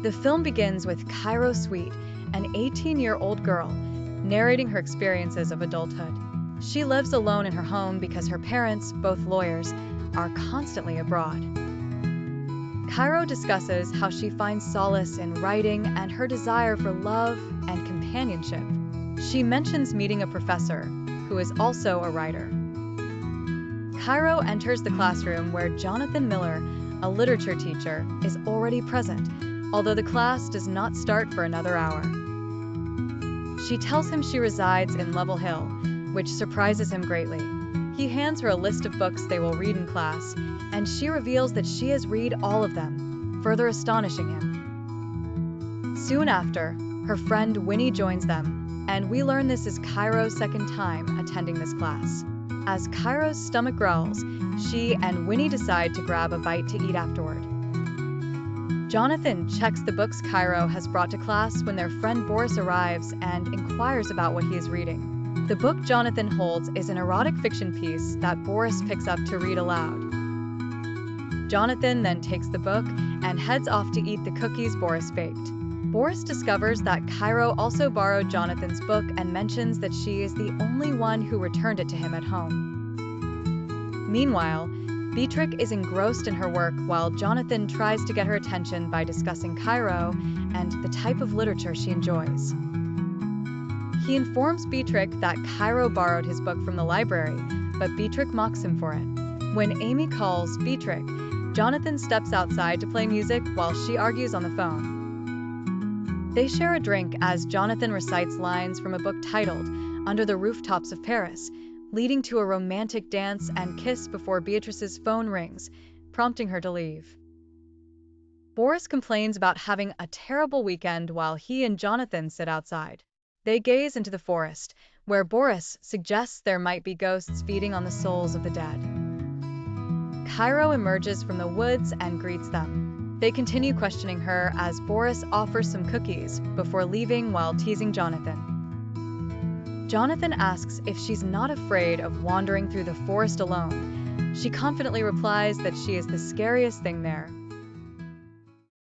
The film begins with Cairo Sweet, an 18-year-old girl, narrating her experiences of adulthood. She lives alone in her home because her parents, both lawyers, are constantly abroad. Cairo discusses how she finds solace in writing and her desire for love and companionship. She mentions meeting a professor, who is also a writer. Cairo enters the classroom where Jonathan Miller, a literature teacher, is already present, although the class does not start for another hour. She tells him she resides in Level Hill, which surprises him greatly. He hands her a list of books they will read in class, and she reveals that she has read all of them, further astonishing him. Soon after, her friend Winnie joins them, and we learn this is Cairo's second time attending this class. As Cairo's stomach growls, she and Winnie decide to grab a bite to eat afterward. Jonathan checks the books Cairo has brought to class when their friend Boris arrives and inquires about what he is reading. The book Jonathan holds is an erotic fiction piece that Boris picks up to read aloud. Jonathan then takes the book and heads off to eat the cookies Boris baked. Boris discovers that Cairo also borrowed Jonathan's book and mentions that she is the only one who returned it to him at home. Meanwhile, Beatrix is engrossed in her work while Jonathan tries to get her attention by discussing Cairo and the type of literature she enjoys. He informs Beatrix that Cairo borrowed his book from the library, but Beatrix mocks him for it. When Amy calls Beatrix, Jonathan steps outside to play music while she argues on the phone. They share a drink as Jonathan recites lines from a book titled Under the Rooftops of Paris, leading to a romantic dance and kiss before Beatrice's phone rings, prompting her to leave. Boris complains about having a terrible weekend while he and Jonathan sit outside. They gaze into the forest, where Boris suggests there might be ghosts feeding on the souls of the dead. Cairo emerges from the woods and greets them. They continue questioning her as Boris offers some cookies before leaving while teasing Jonathan. Jonathan asks if she's not afraid of wandering through the forest alone. She confidently replies that she is the scariest thing there,